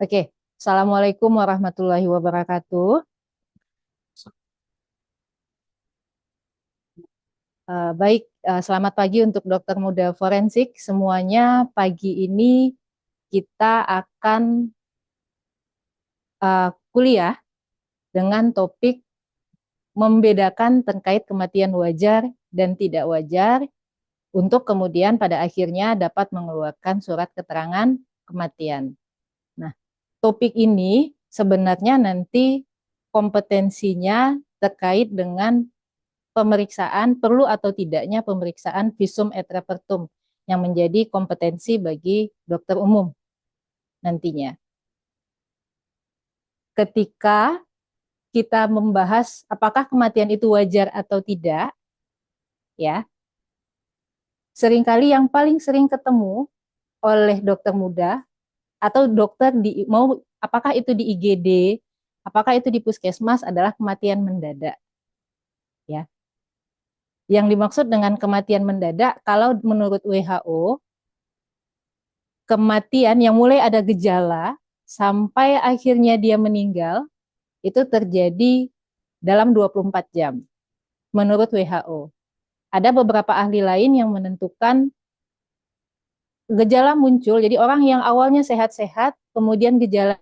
Oke, Assalamualaikum warahmatullahi wabarakatuh. Baik, selamat pagi untuk dokter muda forensik. Semuanya pagi ini kita akan kuliah dengan topik membedakan terkait kematian wajar dan tidak wajar untuk kemudian pada akhirnya dapat mengeluarkan surat keterangan kematian. Nah, topik ini sebenarnya nanti kompetensinya terkait dengan pemeriksaan perlu atau tidaknya pemeriksaan visum et repertum yang menjadi kompetensi bagi dokter umum nantinya. Ketika kita membahas apakah kematian itu wajar atau tidak, ya, seringkali yang paling sering ketemu oleh dokter muda atau dokter mau apakah itu di IGD, apakah itu di puskesmas adalah kematian mendadak, ya. Yang dimaksud dengan kematian mendadak, kalau menurut WHO, kematian yang mulai ada gejala sampai akhirnya dia meninggal itu terjadi dalam 24 jam menurut WHO. Ada beberapa ahli lain yang menentukan gejala muncul, jadi orang yang awalnya sehat-sehat, kemudian gejala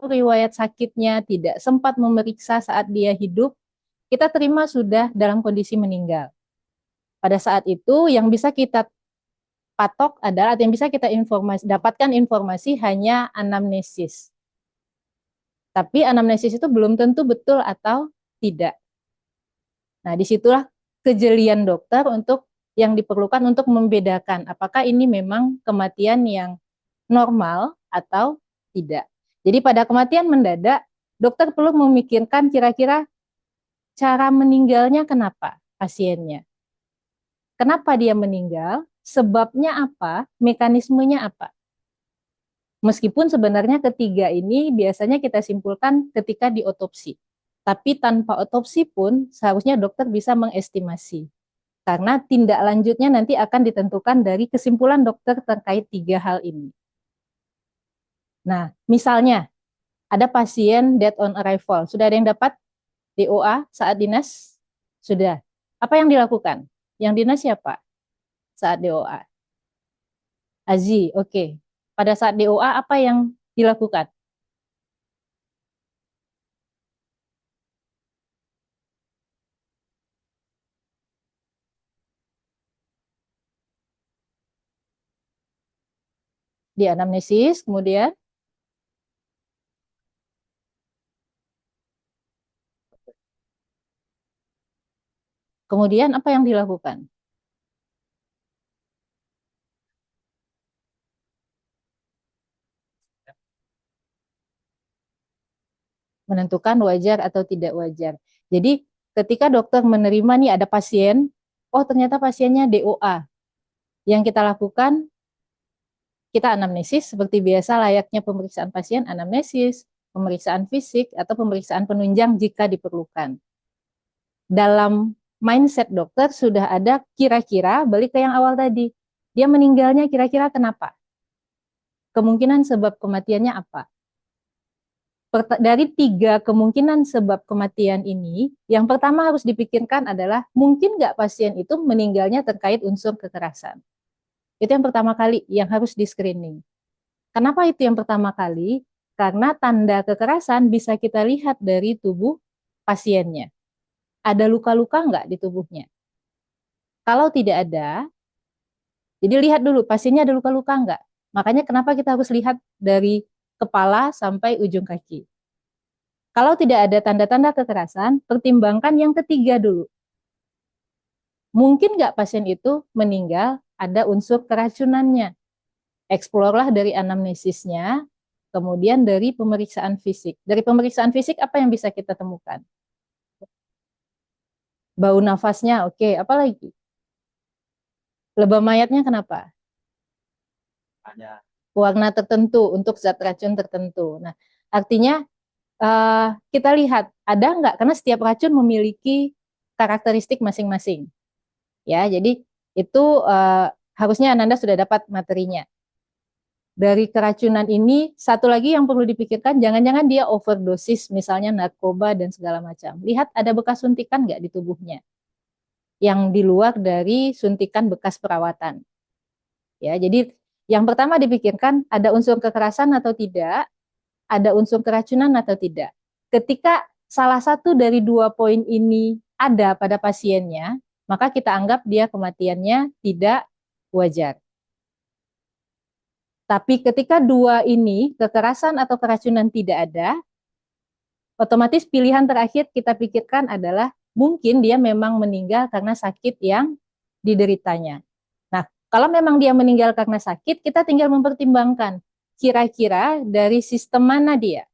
riwayat sakitnya tidak sempat memeriksa saat dia hidup, kita terima sudah dalam kondisi meninggal. Pada saat itu yang bisa kita patok adalah yang bisa kita dapatkan informasi hanya anamnesis. Tapi anamnesis itu belum tentu betul atau tidak. Nah, disitulah kejelian dokter yang diperlukan untuk membedakan apakah ini memang kematian yang normal atau tidak. Jadi pada kematian mendadak, dokter perlu memikirkan kira-kira cara meninggalnya kenapa pasiennya. Kenapa dia meninggal, sebabnya apa, mekanismenya apa. Meskipun sebenarnya ketiga ini biasanya kita simpulkan ketika diotopsi. Tapi tanpa otopsi pun seharusnya dokter bisa mengestimasi. Karena tindak lanjutnya nanti akan ditentukan dari kesimpulan dokter terkait tiga hal ini. Nah, misalnya ada pasien death on arrival. Sudah ada yang dapat DOA saat dinas? Sudah. Apa yang dilakukan? Yang dinas siapa saat DOA? Azi, oke. Pada saat DOA apa yang dilakukan? Di anamnesis, kemudian apa yang dilakukan? Menentukan wajar atau tidak wajar. Jadi ketika dokter menerima nih ada pasien, oh ternyata pasiennya DOA. Yang kita lakukan, kita anamnesis seperti biasa layaknya pemeriksaan pasien, anamnesis, pemeriksaan fisik, atau pemeriksaan penunjang jika diperlukan. Dalam mindset dokter sudah ada kira-kira, balik ke yang awal tadi, dia meninggalnya kira-kira kenapa? Kemungkinan sebab kematiannya apa? Dari tiga kemungkinan sebab kematian ini, yang pertama harus dipikirkan adalah mungkin nggak pasien itu meninggalnya terkait unsur kekerasan. Itu yang pertama kali yang harus di-screening. Kenapa itu yang pertama kali? Karena tanda kekerasan bisa kita lihat dari tubuh pasiennya. Ada luka-luka nggak di tubuhnya? Kalau tidak ada, jadi lihat dulu pasiennya ada luka-luka nggak? Makanya kenapa kita harus lihat dari kepala sampai ujung kaki. Kalau tidak ada tanda-tanda kekerasan, pertimbangkan yang ketiga dulu. Mungkin nggak pasien itu meninggal ada unsur keracunannya. Eksplorlah dari anamnesisnya, kemudian dari pemeriksaan fisik. Dari pemeriksaan fisik apa yang bisa kita temukan? Bau nafasnya, oke. Apa lagi? Lebam mayatnya kenapa? Ada. Warna tertentu untuk zat racun tertentu. Nah, artinya kita lihat ada nggak, karena setiap racun memiliki karakteristik masing-masing. Ya, jadi itu harusnya Ananda sudah dapat materinya. Dari keracunan ini, satu lagi yang perlu dipikirkan, jangan-jangan dia overdosis, misalnya narkoba dan segala macam. Lihat ada bekas suntikan nggak di tubuhnya, yang di luar dari suntikan bekas perawatan. Ya, jadi yang pertama dipikirkan ada unsur kekerasan atau tidak, ada unsur keracunan atau tidak. Ketika salah satu dari dua poin ini ada pada pasiennya, maka kita anggap dia kematiannya tidak wajar. Tapi ketika dua ini, kekerasan atau keracunan tidak ada, otomatis pilihan terakhir kita pikirkan adalah mungkin dia memang meninggal karena sakit yang dideritanya. Nah, kalau memang dia meninggal karena sakit, kita tinggal mempertimbangkan kira-kira dari sistem mana dia.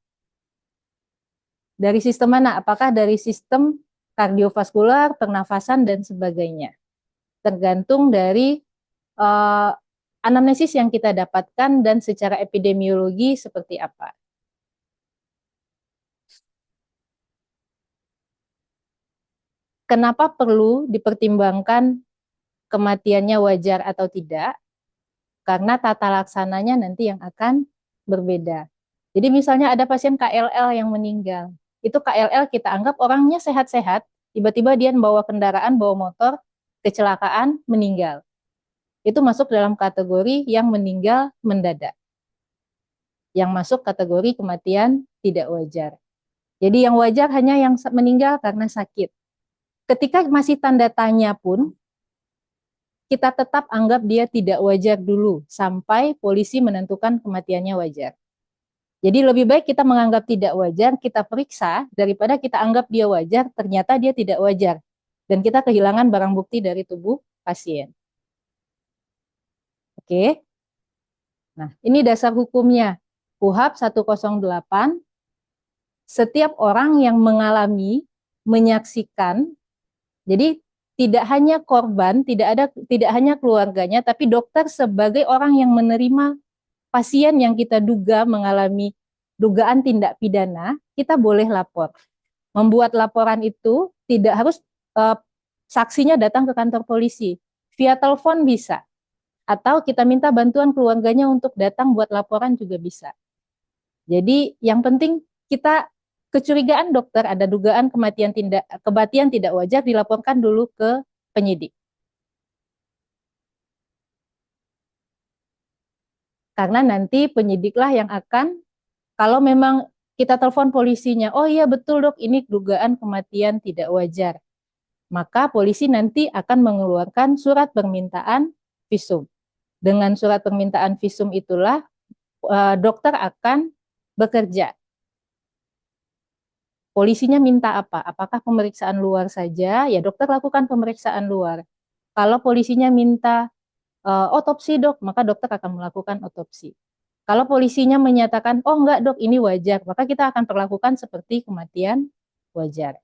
Dari sistem mana? Apakah dari sistem kardiovaskular, pernafasan, dan sebagainya. Tergantung dari anamnesis yang kita dapatkan dan secara epidemiologi seperti apa. Kenapa perlu dipertimbangkan kematiannya wajar atau tidak? Karena tata laksananya nanti yang akan berbeda. Jadi misalnya ada pasien KLL yang meninggal. Itu KLL kita anggap orangnya sehat-sehat, tiba-tiba dia membawa kendaraan, bawa motor, kecelakaan, meninggal. Itu masuk dalam kategori yang meninggal mendadak. Yang masuk kategori kematian tidak wajar. Jadi yang wajar hanya yang meninggal karena sakit. Ketika masih tanda tanya pun, kita tetap anggap dia tidak wajar dulu sampai polisi menentukan kematiannya wajar. Jadi lebih baik kita menganggap tidak wajar, kita periksa daripada kita anggap dia wajar, ternyata dia tidak wajar. Dan kita kehilangan barang bukti dari tubuh pasien. Oke. Nah, ini dasar hukumnya. KUHP 108, setiap orang yang mengalami, menyaksikan, jadi tidak hanya korban, tidak hanya keluarganya, tapi dokter sebagai orang yang menerima pasien yang kita duga mengalami dugaan tindak pidana, kita boleh lapor. Membuat laporan itu tidak harus saksinya datang ke kantor polisi, via telepon bisa, atau kita minta bantuan keluarganya untuk datang buat laporan juga bisa. Jadi yang penting kita kecurigaan dokter ada dugaan kematian tidak wajar, dilaporkan dulu ke penyidik. Karena nanti penyidiklah yang akan, kalau memang kita telepon polisinya, oh iya betul dok, ini dugaan kematian tidak wajar, maka polisi nanti akan mengeluarkan surat permintaan visum. Dengan surat permintaan visum itulah dokter akan bekerja. Polisinya minta apa? Apakah pemeriksaan luar saja? Ya dokter lakukan pemeriksaan luar. Kalau polisinya minta otopsi dok, maka dokter akan melakukan otopsi. Kalau polisinya menyatakan, oh enggak dok, ini wajar, maka kita akan perlakukan seperti kematian wajar.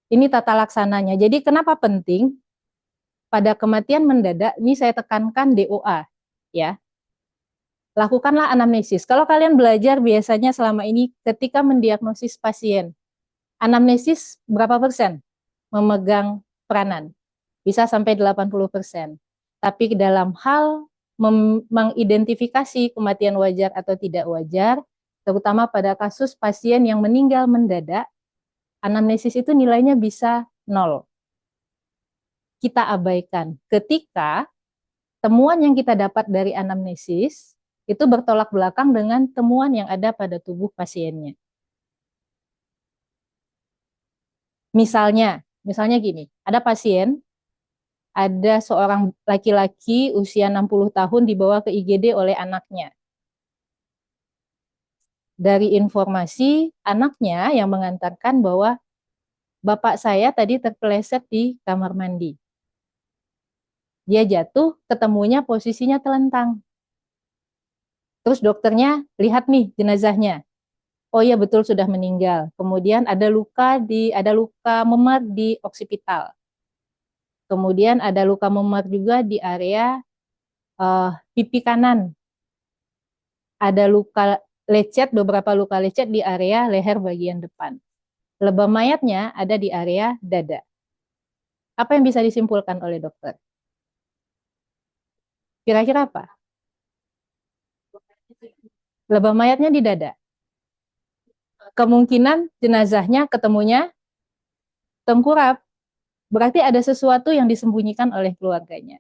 Ini tata laksananya. Jadi kenapa penting? Pada kematian mendadak, ini saya tekankan DOA, ya. Lakukanlah anamnesis. Kalau kalian belajar biasanya selama ini ketika mendiagnosis pasien, anamnesis berapa persen memegang peranan? Bisa sampai 80%. Tapi dalam hal mengidentifikasi kematian wajar atau tidak wajar, terutama pada kasus pasien yang meninggal mendadak, anamnesis itu nilainya bisa 0. Kita abaikan ketika temuan yang kita dapat dari anamnesis itu bertolak belakang dengan temuan yang ada pada tubuh pasiennya. Misalnya gini, ada pasien, ada seorang laki-laki usia 60 tahun dibawa ke IGD oleh anaknya. Dari informasi anaknya yang mengantarkan bahwa bapak saya tadi terpeleset di kamar mandi. Dia jatuh, ketemunya posisinya telentang. Terus dokternya lihat nih jenazahnya. Oh iya betul sudah meninggal. Kemudian ada luka memar di oksipital. Kemudian ada luka memar juga di area pipi kanan. Ada luka lecet, beberapa luka lecet di area leher bagian depan. Lebam mayatnya ada di area dada. Apa yang bisa disimpulkan oleh dokter? Kira-kira apa? Lebam mayatnya di dada. Kemungkinan jenazahnya ketemunya tengkurap. Berarti ada sesuatu yang disembunyikan oleh keluarganya.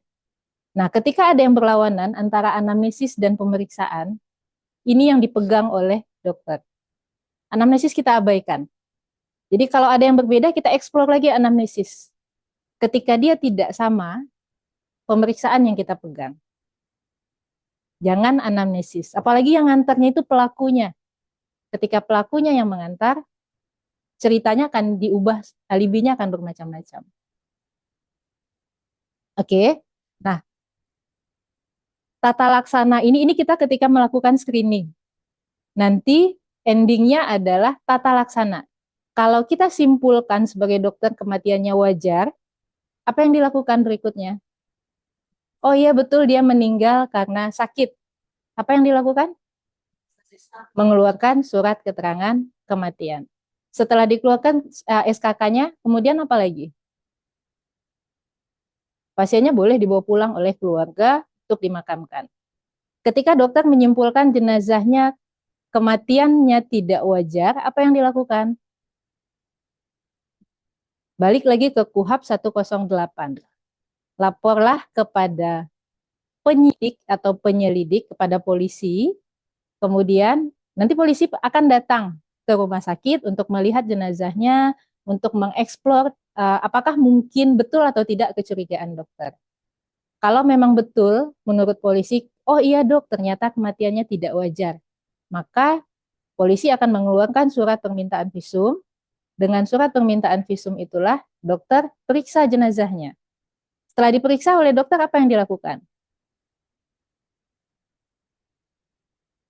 Nah, ketika ada yang berlawanan antara anamnesis dan pemeriksaan, ini yang dipegang oleh dokter. Anamnesis kita abaikan. Jadi kalau ada yang berbeda, kita eksplor lagi anamnesis. Ketika dia tidak sama, pemeriksaan yang kita pegang. Jangan anamnesis. Apalagi yang ngantarnya itu pelakunya. Ketika pelakunya yang mengantar, ceritanya akan diubah, alibinya akan bermacam-macam. Oke. Nah, tata laksana ini kita ketika melakukan screening. Nanti endingnya adalah tata laksana. Kalau kita simpulkan sebagai dokter kematiannya wajar, apa yang dilakukan berikutnya? Oh iya betul, dia meninggal karena sakit. Apa yang dilakukan? Mengeluarkan surat keterangan kematian. Setelah dikeluarkan SKK-nya, kemudian apa lagi? Pasiennya boleh dibawa pulang oleh keluarga untuk dimakamkan. Ketika dokter menyimpulkan jenazahnya kematiannya tidak wajar, apa yang dilakukan? Balik lagi ke KUHP 108. Laporlah kepada penyidik atau penyelidik, kepada polisi. Kemudian nanti polisi akan datang ke rumah sakit untuk melihat jenazahnya, untuk mengeksplor apakah mungkin betul atau tidak kecurigaan dokter. Kalau memang betul menurut polisi, oh iya dok, ternyata kematiannya tidak wajar, maka polisi akan mengeluarkan surat permintaan visum. Dengan surat permintaan visum itulah dokter periksa jenazahnya. Setelah diperiksa oleh dokter, apa yang dilakukan?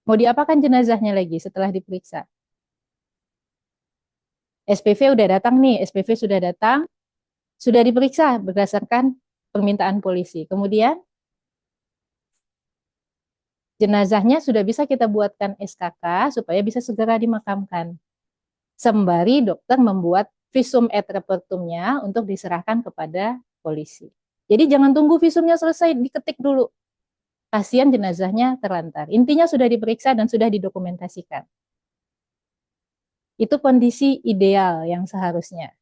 Mau diapakan jenazahnya lagi setelah diperiksa? SPV udah datang nih, SPV sudah datang, sudah diperiksa berdasarkan permintaan polisi. Kemudian jenazahnya sudah bisa kita buatkan SKK supaya bisa segera dimakamkan. Sembari dokter membuat visum et repertumnya untuk diserahkan kepada polisi. Jadi jangan tunggu visumnya selesai, diketik dulu. Kasihan jenazahnya terlantar. Intinya sudah diperiksa dan sudah didokumentasikan. Itu kondisi ideal yang seharusnya.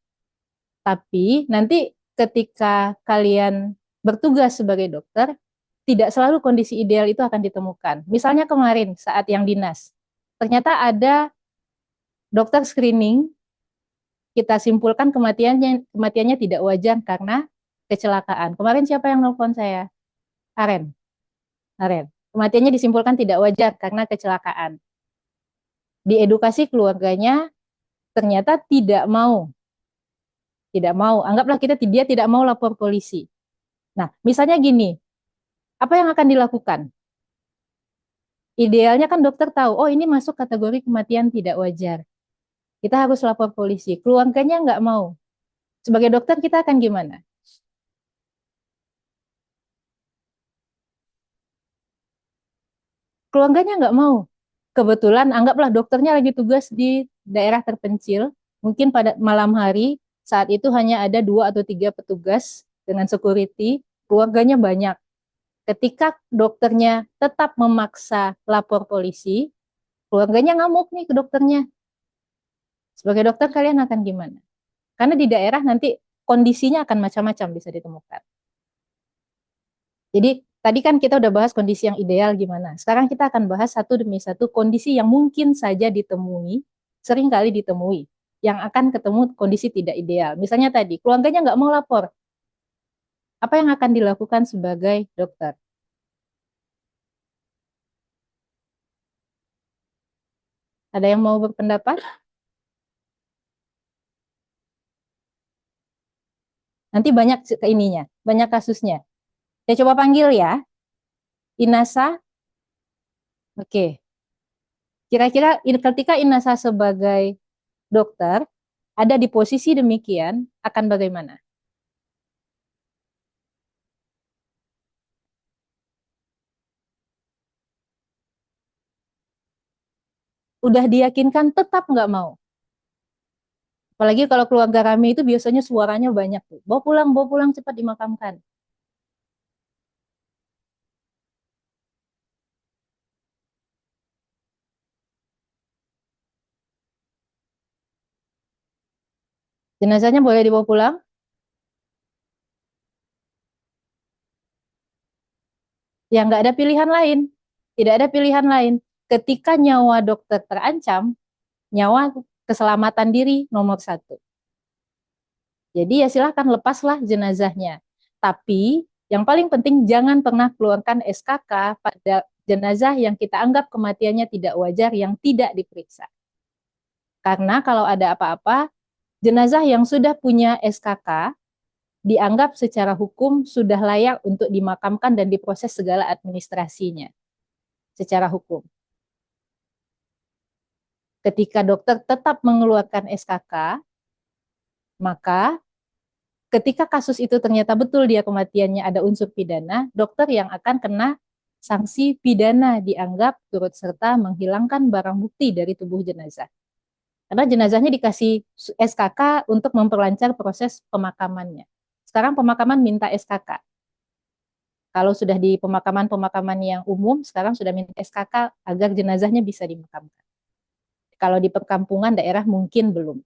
Tapi nanti ketika kalian bertugas sebagai dokter, tidak selalu kondisi ideal itu akan ditemukan. Misalnya kemarin saat yang dinas, ternyata ada dokter screening, kita simpulkan kematiannya tidak wajar karena kecelakaan. Kemarin siapa yang nelfon saya? Aren. Kematiannya disimpulkan tidak wajar karena kecelakaan. Diedukasi keluarganya, ternyata tidak mau. Anggaplah dia tidak mau lapor polisi. Nah, misalnya gini, apa yang akan dilakukan? Idealnya kan dokter tahu, oh ini masuk kategori kematian tidak wajar. Kita harus lapor polisi. Keluarganya nggak mau. Sebagai dokter kita akan gimana? Keluarganya nggak mau. Kebetulan anggaplah dokternya lagi tugas di daerah terpencil, mungkin pada malam hari, saat itu hanya ada 2 atau 3 petugas dengan security, keluarganya banyak. Ketika dokternya tetap memaksa lapor polisi, keluarganya ngamuk nih ke dokternya. Sebagai dokter kalian akan gimana? Karena di daerah nanti kondisinya akan macam-macam bisa ditemukan. Jadi tadi kan kita udah bahas kondisi yang ideal gimana. Sekarang kita akan bahas satu demi satu kondisi yang mungkin saja ditemui, sering kali ditemui, yang akan ketemu kondisi tidak ideal. Misalnya tadi, keluarganya nggak mau lapor. Apa yang akan dilakukan sebagai dokter? Ada yang mau berpendapat? Nanti banyak ke ininya, banyak kasusnya. Saya coba panggil ya. Inasa. Oke. Kira-kira ketika Inasa sebagai dokter ada di posisi demikian, akan bagaimana? udah diyakinkan tetap nggak mau. Apalagi kalau keluarga kami itu biasanya suaranya banyak tuh. Bawa pulang cepat dimakamkan. Jenazahnya boleh dibawa pulang? Ya nggak ada pilihan lain. Tidak ada pilihan lain. Ketika nyawa dokter terancam, nyawa keselamatan diri nomor satu. Jadi ya silahkan lepaslah jenazahnya. Tapi yang paling penting jangan pernah keluarkan SKK pada jenazah yang kita anggap kematiannya tidak wajar yang tidak diperiksa. Karena kalau ada apa-apa, jenazah yang sudah punya SKK dianggap secara hukum sudah layak untuk dimakamkan dan diproses segala administrasinya secara hukum. Ketika dokter tetap mengeluarkan SKK, maka ketika kasus itu ternyata betul dia kematiannya ada unsur pidana, dokter yang akan kena sanksi pidana dianggap turut serta menghilangkan barang bukti dari tubuh jenazah. Karena jenazahnya dikasih SKK untuk memperlancar proses pemakamannya. Sekarang pemakaman minta SKK. Kalau sudah di pemakaman-pemakaman yang umum, sekarang sudah minta SKK agar jenazahnya bisa dimakamkan. Kalau di perkampungan daerah mungkin belum.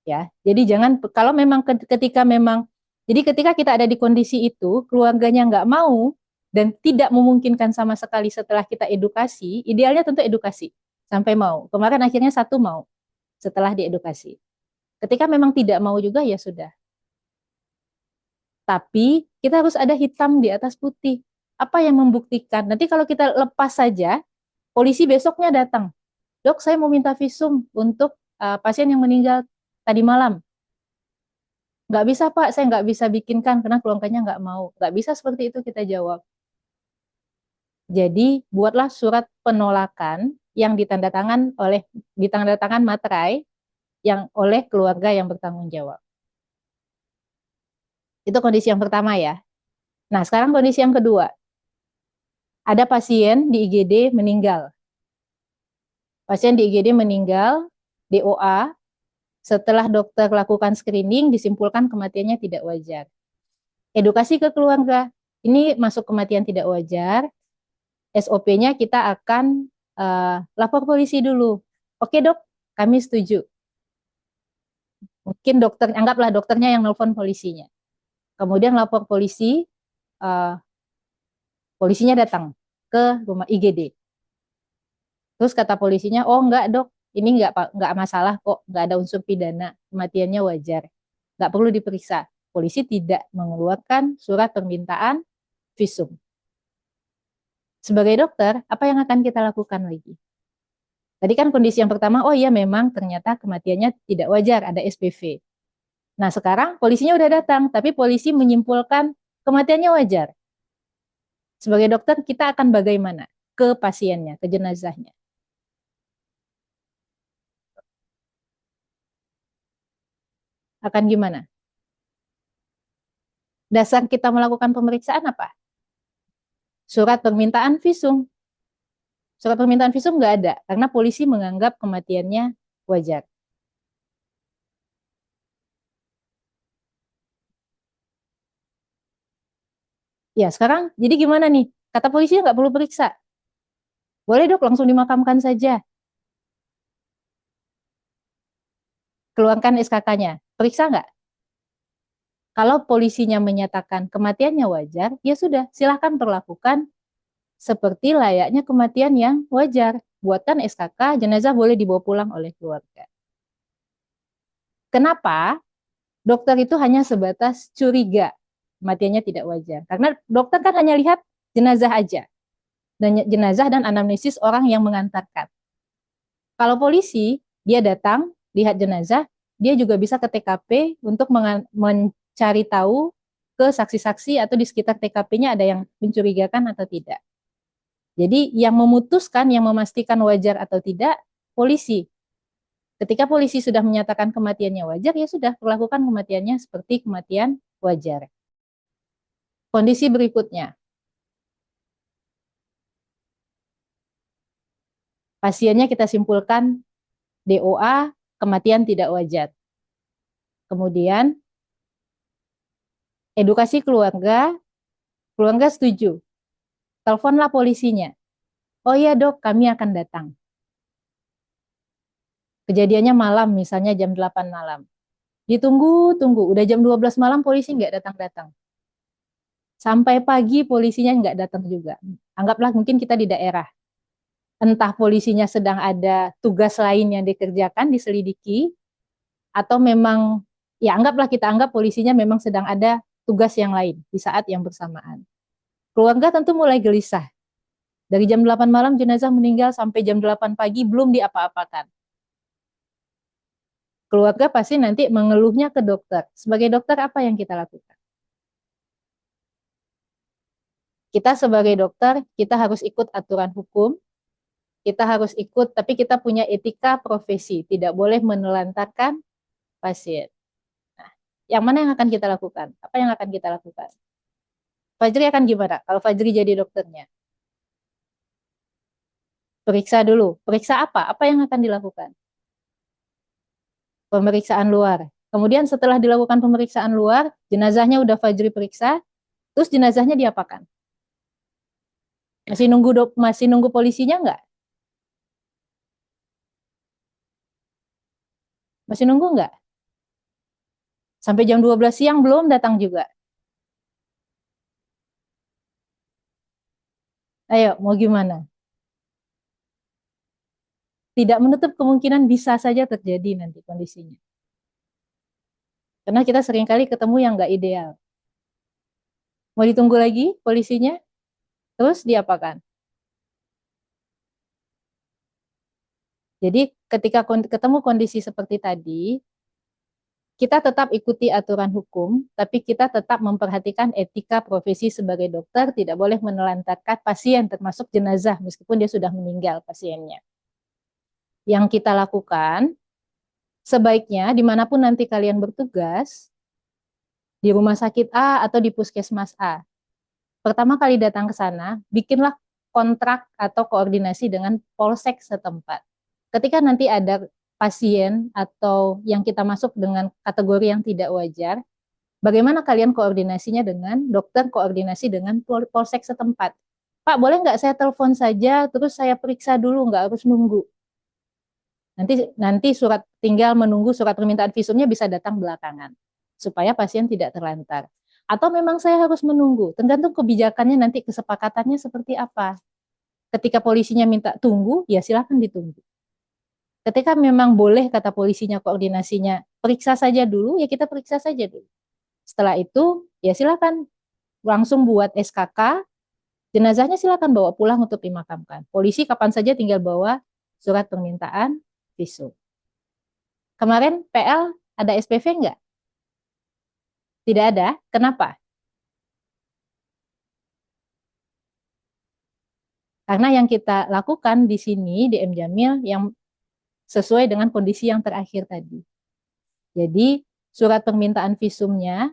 Ya, jadi jangan kalau memang ketika memang jadi ketika kita ada di kondisi itu, keluarganya nggak mau dan tidak memungkinkan sama sekali setelah kita edukasi, idealnya tentu edukasi sampai mau. Kemarin akhirnya satu mau setelah diedukasi. Ketika memang tidak mau juga ya sudah. Tapi kita harus ada hitam di atas putih. Apa yang membuktikan? Nanti kalau kita lepas saja, polisi besoknya datang. Dok, saya mau minta visum untuk pasien yang meninggal tadi malam. Nggak bisa Pak, saya nggak bisa bikinkan karena keluarganya nggak mau. Nggak bisa seperti itu kita jawab. Jadi buatlah surat penolakan yang ditandatangan materai yang oleh keluarga yang bertanggung jawab. Itu kondisi yang pertama ya. Nah, sekarang kondisi yang kedua. Ada pasien di IGD meninggal. Pasien di IGD meninggal, DOA, setelah dokter lakukan screening, disimpulkan kematiannya tidak wajar. Edukasi ke keluarga, ini masuk kematian tidak wajar, SOP-nya kita akan lapor polisi dulu. Oke dok, kami setuju. Mungkin dokter, anggaplah dokternya yang nelpon polisinya. Kemudian lapor polisi, uh, polisinya datang ke rumah IGD. Terus kata polisinya, oh enggak dok, ini enggak masalah kok, enggak ada unsur pidana, kematiannya wajar, enggak perlu diperiksa. Polisi tidak mengeluarkan surat permintaan visum. Sebagai dokter, apa yang akan kita lakukan lagi? Tadi kan kondisi yang pertama, oh iya memang ternyata kematiannya tidak wajar, ada SPV. Nah sekarang polisinya udah datang, tapi polisi menyimpulkan kematiannya wajar. Sebagai dokter, kita akan bagaimana ke pasiennya, ke jenazahnya? Akan gimana? Dasar kita melakukan pemeriksaan apa? Surat permintaan visum. Surat permintaan visum nggak ada, karena polisi menganggap kematiannya wajar. Ya, sekarang jadi gimana nih? Kata polisi nggak perlu periksa. Boleh dok, langsung dimakamkan saja. Keluarkan SKK-nya. Periksa nggak? Kalau polisinya menyatakan kematiannya wajar, ya sudah, silahkan perlakukan seperti layaknya kematian yang wajar. Buatkan SKK, jenazah boleh dibawa pulang oleh keluarga. Kenapa? Dokter itu hanya sebatas curiga kematiannya tidak wajar. Karena dokter kan hanya lihat jenazah aja. Dan jenazah dan anamnesis orang yang mengantarkan. Kalau polisi, dia datang, lihat jenazah, dia juga bisa ke TKP untuk mencari tahu ke saksi-saksi atau di sekitar TKP-nya ada yang mencurigakan atau tidak. Jadi yang memutuskan, yang memastikan wajar atau tidak, polisi. Ketika polisi sudah menyatakan kematiannya wajar, ya sudah, perlakukan kematiannya seperti kematian wajar. Kondisi berikutnya. Pasiennya kita simpulkan DOA, kematian tidak wajar. Kemudian edukasi keluarga, keluarga setuju. Teleponlah polisinya. Oh iya dok, kami akan datang. Kejadiannya malam, misalnya jam 8 malam. Ditunggu, udah jam 12 malam polisi nggak datang-datang. Sampai pagi polisinya nggak datang juga. Anggaplah mungkin kita di daerah. Entah polisinya sedang ada tugas lain yang dikerjakan, diselidiki, atau memang, ya anggaplah kita anggap polisinya memang sedang ada tugas yang lain di saat yang bersamaan. Keluarga tentu mulai gelisah. Dari jam 8 malam jenazah meninggal sampai jam 8 pagi belum diapa-apakan. Keluarga pasti nanti mengeluhnya ke dokter. Sebagai dokter apa yang kita lakukan? Kita sebagai dokter, kita harus ikut aturan hukum, kita harus ikut, tapi kita punya etika profesi, tidak boleh menelantarkan pasien. Nah, yang mana yang akan kita lakukan? Apa yang akan kita lakukan? Fajri akan gimana kalau Fajri jadi dokternya? Periksa dulu. Periksa apa? Apa yang akan dilakukan? Pemeriksaan luar. Kemudian setelah dilakukan pemeriksaan luar, jenazahnya udah Fajri periksa, terus jenazahnya diapakan? Masih nunggu polisinya nggak? Masih nunggu nggak? Sampai jam 12 siang belum datang juga. Ayo, mau gimana? Tidak menutup kemungkinan bisa saja terjadi nanti kondisinya. Karena kita seringkali ketemu yang nggak ideal. Mau ditunggu lagi polisinya? Terus diapakan? Jadi ketika ketemu kondisi seperti tadi, kita tetap ikuti aturan hukum, tapi kita tetap memperhatikan etika profesi sebagai dokter, tidak boleh menelantarkan pasien termasuk jenazah meskipun dia sudah meninggal pasiennya. Yang kita lakukan, sebaiknya dimanapun nanti kalian bertugas, di rumah sakit A atau di puskesmas A, pertama kali datang ke sana, bikinlah kontrak atau koordinasi dengan polsek setempat. Ketika nanti ada pasien atau yang kita masuk dengan kategori yang tidak wajar, bagaimana kalian koordinasinya dengan dokter, koordinasi dengan polsek setempat. Pak, boleh nggak saya telepon saja, terus saya periksa dulu, nggak harus nunggu. Nanti surat tinggal menunggu surat permintaan visumnya bisa datang belakangan, supaya pasien tidak terlantar. Atau memang saya harus menunggu, tergantung kebijakannya nanti kesepakatannya seperti apa. Ketika polisinya minta tunggu, ya silakan ditunggu. Ketika memang boleh kata polisinya koordinasinya, periksa saja dulu, ya kita periksa saja dulu. Setelah itu, ya silakan langsung buat SKK, jenazahnya silakan bawa pulang untuk dimakamkan. Polisi kapan saja tinggal bawa surat permintaan visum. Kemarin PL ada SPV enggak? Tidak ada. Kenapa? Karena yang kita lakukan di sini di M Jamil yang sesuai dengan kondisi yang terakhir tadi. Jadi surat permintaan visumnya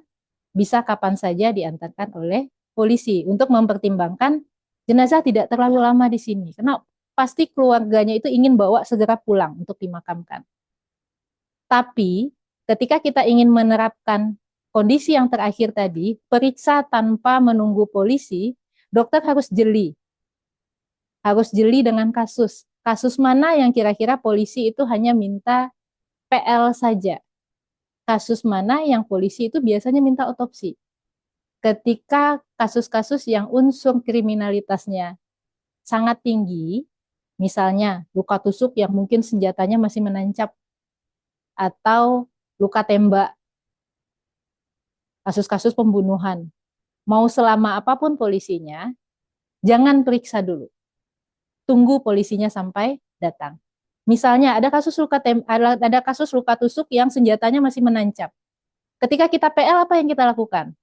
bisa kapan saja diantarkan oleh polisi untuk mempertimbangkan jenazah tidak terlalu lama di sini. Karena pasti keluarganya itu ingin bawa segera pulang untuk dimakamkan. Tapi ketika kita ingin menerapkan kondisi yang terakhir tadi, periksa tanpa menunggu polisi, dokter harus jeli. Harus jeli dengan kasus. Kasus mana yang kira-kira polisi itu hanya minta PL saja. Kasus mana yang polisi itu biasanya minta otopsi. Ketika kasus-kasus yang unsur kriminalitasnya sangat tinggi, misalnya luka tusuk yang mungkin senjatanya masih menancap, atau luka tembak, kasus-kasus pembunuhan, mau selama apapun polisinya, jangan periksa dulu. Tunggu polisinya sampai datang. Misalnya ada kasus luka tusuk yang senjatanya masih menancap. Ketika kita PL, apa yang kita lakukan?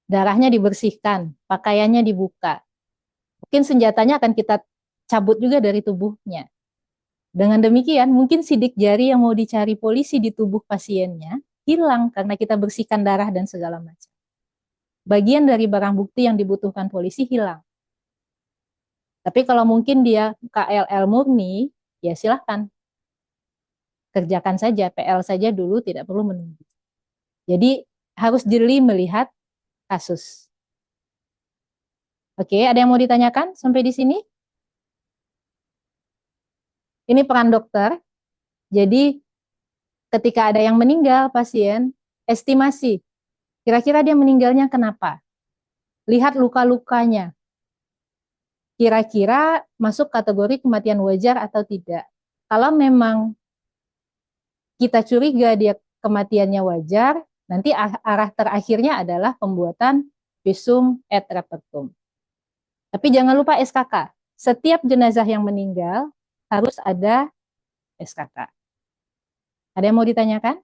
Darahnya dibersihkan, pakaiannya dibuka. Mungkin senjatanya akan kita cabut juga dari tubuhnya. Dengan demikian, mungkin sidik jari yang mau dicari polisi di tubuh pasiennya hilang karena kita bersihkan darah dan segala macam. Bagian dari barang bukti yang dibutuhkan polisi hilang. Tapi kalau mungkin dia KLL murni, ya silahkan kerjakan saja, PL saja dulu, tidak perlu menunggu. Jadi harus jeli melihat kasus. Oke, ada yang mau ditanyakan sampai di sini? Ini peran dokter. Jadi ketika ada yang meninggal pasien, estimasi kira-kira dia meninggalnya kenapa? Lihat luka-lukanya. Kira-kira masuk kategori kematian wajar atau tidak. Kalau memang kita curiga dia kematiannya wajar, nanti arah terakhirnya adalah pembuatan visum et repertum. Tapi jangan lupa SKK. Setiap jenazah yang meninggal harus ada SKK. Ada yang mau ditanyakan?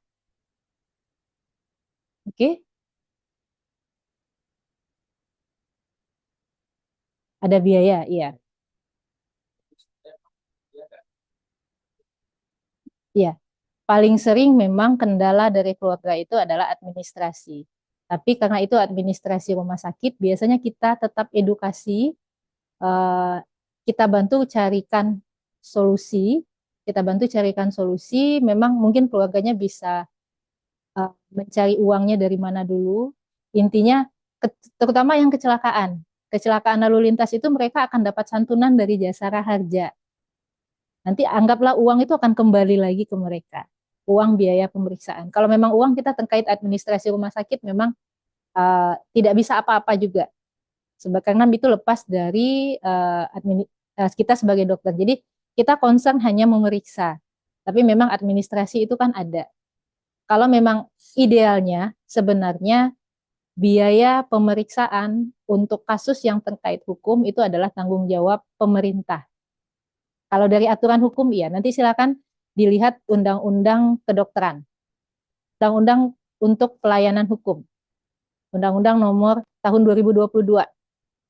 Oke. Ada biaya, iya. Iya. Paling sering memang kendala dari keluarga itu adalah administrasi. Tapi karena itu administrasi rumah sakit, biasanya kita tetap edukasi, eh, kita bantu carikan solusi, memang mungkin keluarganya bisa mencari uangnya dari mana dulu. Intinya, terutama yang kecelakaan lalu lintas itu mereka akan dapat santunan dari jasara harja. Nanti anggaplah uang itu akan kembali lagi ke mereka. Uang biaya pemeriksaan. Kalau memang uang kita terkait administrasi rumah sakit memang tidak bisa apa-apa juga. Sebab karena itu lepas dari kita sebagai dokter. Jadi kita concern hanya memeriksa. Tapi memang administrasi itu kan ada. Kalau memang idealnya sebenarnya biaya pemeriksaan untuk kasus yang terkait hukum itu adalah tanggung jawab pemerintah. Kalau dari aturan hukum, iya. Nanti silakan dilihat Undang-Undang Kedokteran. Undang-Undang untuk Pelayanan Hukum. Undang-Undang nomor tahun 2022.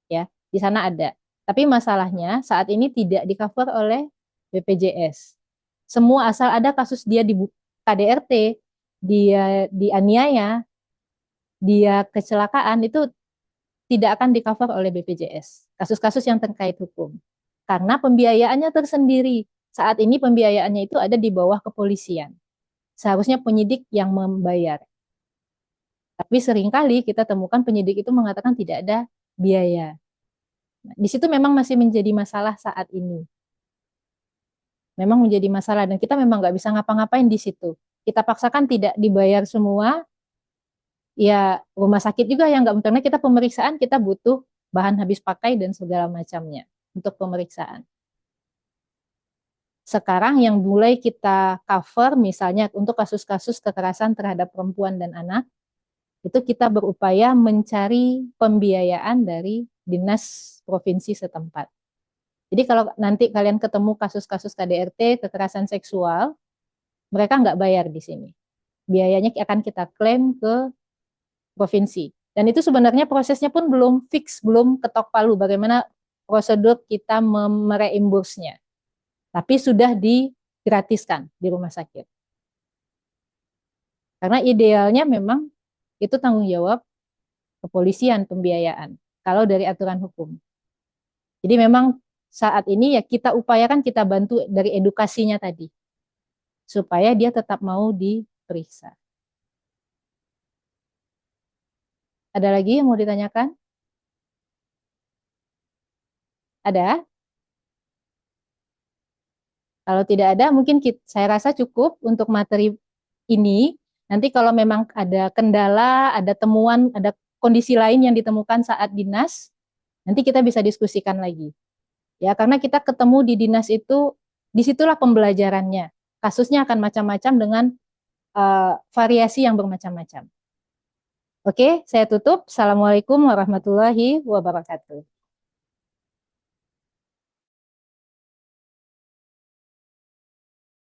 Ya, di sana ada. Tapi masalahnya saat ini tidak di-cover oleh BPJS. Semua asal ada kasus dia di KDRT, dia dianiaya, dia kecelakaan, itu tidak akan di-cover oleh BPJS. Kasus-kasus yang terkait hukum. Karena pembiayaannya tersendiri. Saat ini pembiayaannya itu ada di bawah kepolisian. Seharusnya penyidik yang membayar. Tapi seringkali kita temukan penyidik itu mengatakan tidak ada biaya. Nah, di situ memang masih menjadi masalah saat ini. Memang menjadi masalah dan kita memang nggak bisa ngapa-ngapain di situ. Kita paksakan tidak dibayar semua, ya rumah sakit juga yang nggak, karena kita pemeriksaan kita butuh bahan habis pakai dan segala macamnya untuk pemeriksaan. Sekarang yang mulai kita cover misalnya untuk kasus-kasus kekerasan terhadap perempuan dan anak, itu kita berupaya mencari pembiayaan dari dinas provinsi setempat. Jadi kalau nanti kalian ketemu kasus-kasus KDRT, kekerasan seksual, mereka nggak bayar di sini. Biayanya akan kita klaim ke provinsi. Dan itu sebenarnya prosesnya pun belum fix, belum ketok palu bagaimana prosedur kita mereimbursenya. Tapi sudah digratiskan di rumah sakit. Karena idealnya memang itu tanggung jawab kepolisian pembiayaan kalau dari aturan hukum. Jadi memang saat ini ya kita upayakan, kita bantu dari edukasinya tadi supaya dia tetap mau diperiksa. Ada lagi yang mau ditanyakan? Ada? Kalau tidak ada, mungkin saya rasa cukup untuk materi ini. Nanti kalau memang ada kendala, ada temuan, ada kondisi lain yang ditemukan saat dinas, nanti kita bisa diskusikan lagi. Ya, karena kita ketemu di dinas itu, disitulah pembelajarannya. Kasusnya akan macam-macam dengan variasi yang bermacam-macam. Oke, saya tutup. Assalamualaikum warahmatullahi wabarakatuh.